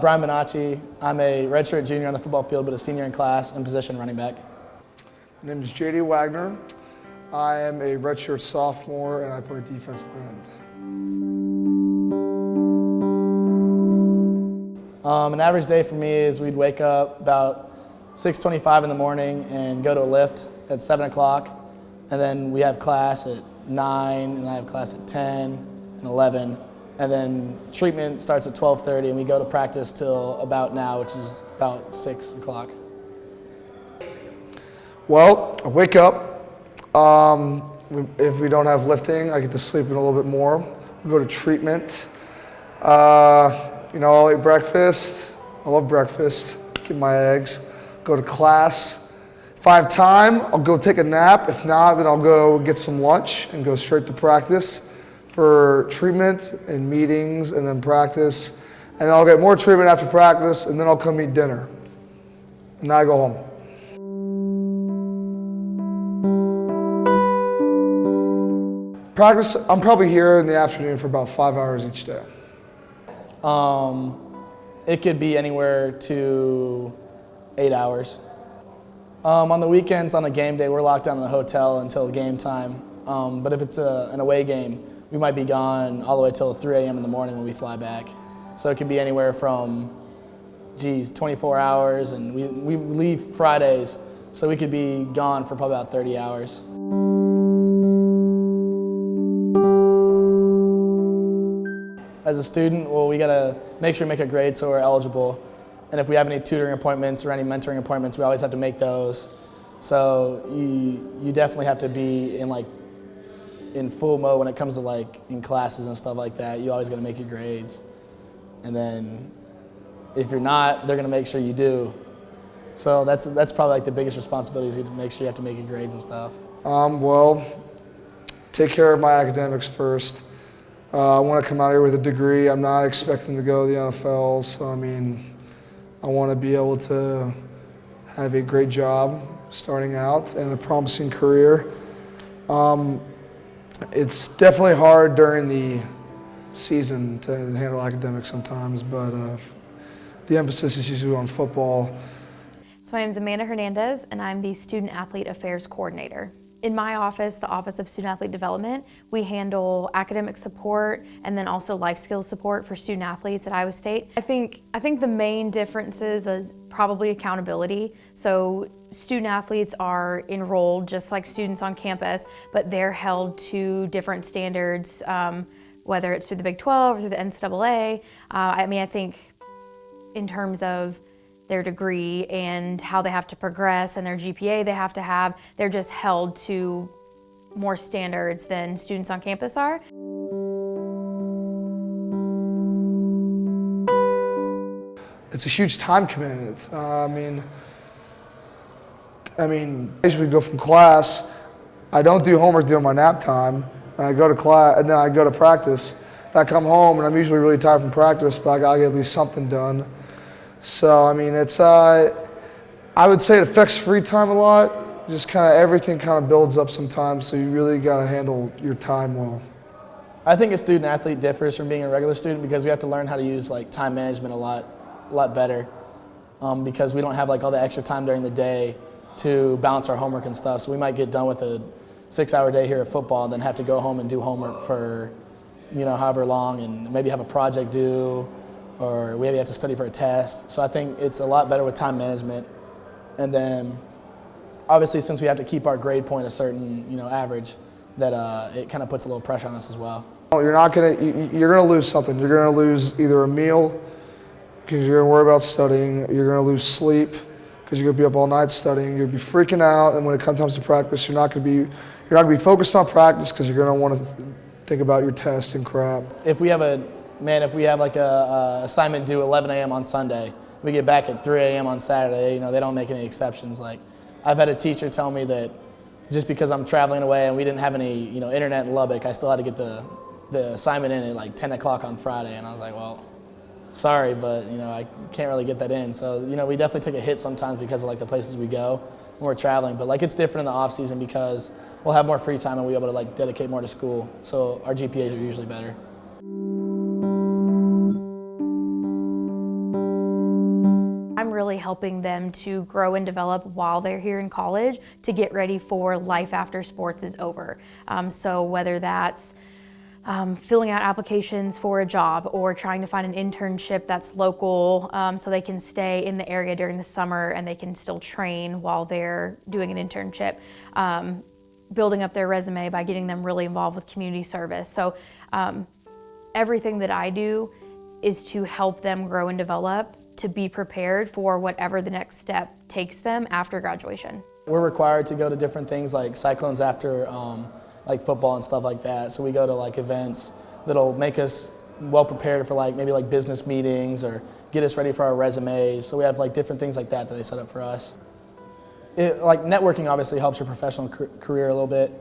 Brian Bonacci. I'm a redshirt junior on the football field, but a senior in class and position running back. My name is JD Wagner. I am a redshirt sophomore and I play defensive end. An average day for me is we'd wake up about 6:25 in the morning and go to a lift at 7 o'clock. And then we have class at 9, and I have class at 10 and 11. And then treatment starts at 12:30, and we go to practice till about now, which is about 6 o'clock. Well, I wake up. If we don't have lifting, I get to sleep in a little bit more. We go to treatment. I'll eat breakfast. I love breakfast. Get my eggs. Go to class. If I have time, I'll go take a nap. If not, then I'll go get some lunch and go straight to practice for treatment and meetings and then practice. And then I'll get more treatment after practice and then I'll come eat dinner. And then I go home. Practice, I'm probably here in the afternoon for about 5 hours each day. It could be anywhere to 8 hours. On the weekends, on a game day, we're locked down in the hotel until game time. But if it's an away game, we might be gone all the way till 3 a.m. in the morning when we fly back. So it could be anywhere from, 24 hours, and we leave Fridays, so we could be gone for probably about 30 hours. As a student, well, we gotta make sure we make a grade so we're eligible. And if we have any tutoring appointments or any mentoring appointments, we always have to make those. So you definitely have to be in full mode when it comes to in classes and stuff like that. You always gotta make your grades. And then if you're not, they're gonna make sure you do. So that's probably the biggest responsibility, is to make sure you have to make your grades and stuff. Well, take care of my academics first. I want to come out here with a degree. I'm not expecting to go to the NFL, so I want to be able to have a great job starting out and a promising career. It's definitely hard during the season to handle academics sometimes, but the emphasis is usually on football. So my name is Amanda Hernandez, and I'm the Student Athlete Affairs Coordinator. In my office, the Office of Student Athlete Development, we handle academic support and then also life skills support for student athletes at Iowa State. I think the main differences is probably accountability. So student athletes are enrolled just like students on campus, but they're held to different standards, whether it's through the Big 12 or through the NCAA. I think in terms of their degree and how they have to progress and their GPA they have to have, they're just held to more standards than students on campus are. It's a huge time commitment. As we go from class, I don't do homework during my nap time. I go to class and then I go to practice. I come home and I'm usually really tired from practice, but I gotta get at least something done. So, it's, I would say it affects free time a lot. Just everything builds up sometimes, so you really gotta handle your time well. I think a student athlete differs from being a regular student because we have to learn how to use time management a lot better, because we don't have all the extra time during the day to balance our homework and stuff. So we might get done with a 6-hour day here at football and then have to go home and do homework for however long, and maybe have a project due, or we have to study for a test. So I think it's a lot better with time management. And then obviously, since we have to keep our grade point a certain average, that it puts a little pressure on us as well. You're gonna lose something. You're gonna lose either a meal because you're gonna worry about studying. You're gonna lose sleep because you're gonna be up all night studying. You're gonna be freaking out, and when it comes to practice, you're not gonna be focused on practice because you're gonna want to think about your test and crap. If we have a assignment due 11 a.m. on Sunday, we get back at 3 a.m. on Saturday, they don't make any exceptions. I've had a teacher tell me that just because I'm traveling away and we didn't have any, internet in Lubbock, I still had to get the assignment in at 10 o'clock on Friday. And I was like, well, sorry, but I can't really get that in. So, we definitely take a hit sometimes because of the places we go when we're traveling. But it's different in the off season because we'll have more free time and we'll be able to dedicate more to school. So our GPAs are usually better. helping them to grow and develop while they're here in college to get ready for life after sports is over. So whether that's filling out applications for a job or trying to find an internship that's local so they can stay in the area during the summer and they can still train while they're doing an internship. Building up their resume by getting them really involved with community service. So everything that I do is to help them grow and develop to be prepared for whatever the next step takes them after graduation. We're required to go to different things like cyclones after like football and stuff like that. So we go to like events that'll make us well prepared for like maybe like business meetings or get us ready for our resumes. So we have like different things like that that they set up for us. Like networking obviously helps your professional career a little bit.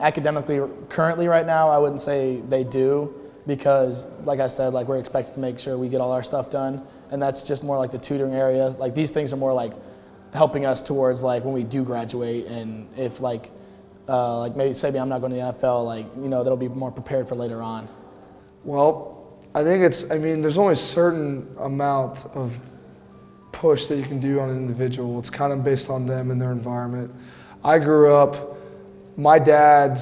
Academically, currently right now, I wouldn't say they do because like I said, like we're expected to make sure we get all our stuff done, and that's just more like the tutoring area. Like these things are more like helping us towards like when we do graduate, and if like maybe I'm not going to the NFL, like, you know, that'll be more prepared for later on. Well, I think there's only a certain amount of push that you can do on an individual. It's kind of based on them and their environment. I grew up, my dad,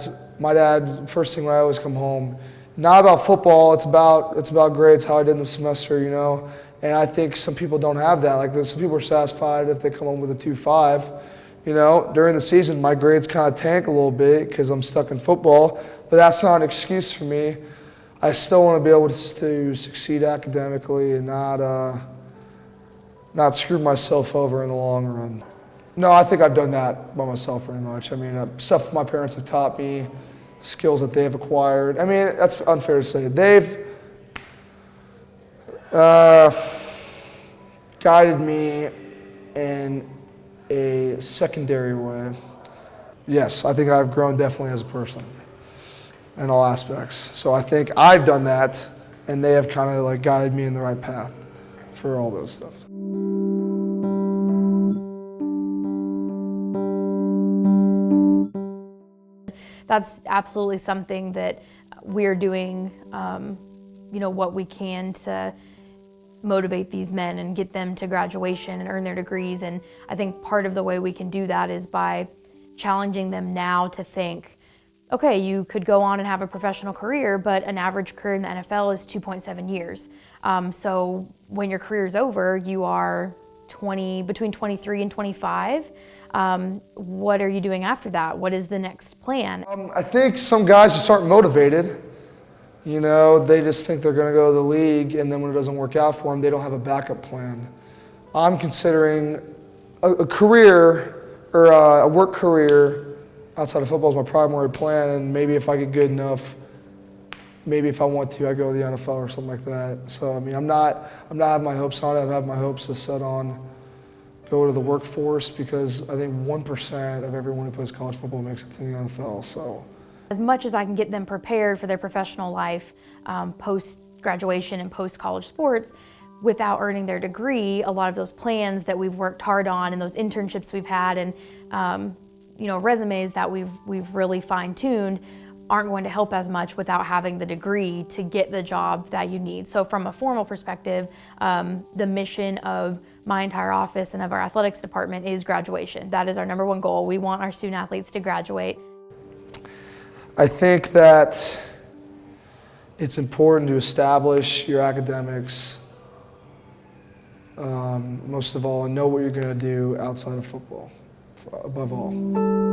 first thing when I always come home, not about football, it's about grades, how I did in the semester, you know. And I think some people don't have that. Like some people are satisfied if they come home with a 2.5. You know, during the season, my grades kind of tank a little bit because I'm stuck in football, but that's not an excuse for me. I still want to be able to succeed academically and not screw myself over in the long run. No, I think I've done that by myself pretty much. I mean, stuff my parents have taught me, skills that they have acquired. I mean, that's unfair to say. They've guided me in a secondary way. Yes, I think I've grown definitely as a person in all aspects. So I think I've done that, and they have kind of like guided me in the right path for all those stuff. That's absolutely something that we're doing, you know, what we can to motivate these men and get them to graduation and earn their degrees. And I think part of the way we can do that is by challenging them now to think, okay, you could go on and have a professional career, but an average career in the NFL is 2.7 years. So when your career is over, you are between 23 and 25. What are you doing after that? What is the next plan? I think some guys just aren't motivated. You know, they just think they're going to go to the league, and then when it doesn't work out for them, they don't have a backup plan. I'm considering a career or a work career outside of football is my primary plan, and maybe if I get good enough, maybe if I want to, I go to the NFL or something like that. So I mean, I'm not having my hopes on it. I have my hopes to set on go to the workforce because I think 1% of everyone who plays college football makes it to the NFL. So as much as I can get them prepared for their professional life post-graduation and post-college sports, without earning their degree, a lot of those plans that we've worked hard on and those internships we've had and you know, resumes that we've really fine-tuned aren't going to help as much without having the degree to get the job that you need. So from a formal perspective, the mission of my entire office and of our athletics department is graduation. That is our number one goal. We want our student athletes to graduate. I think that it's important to establish your academics, most of all, and know what you're going to do outside of football, above all.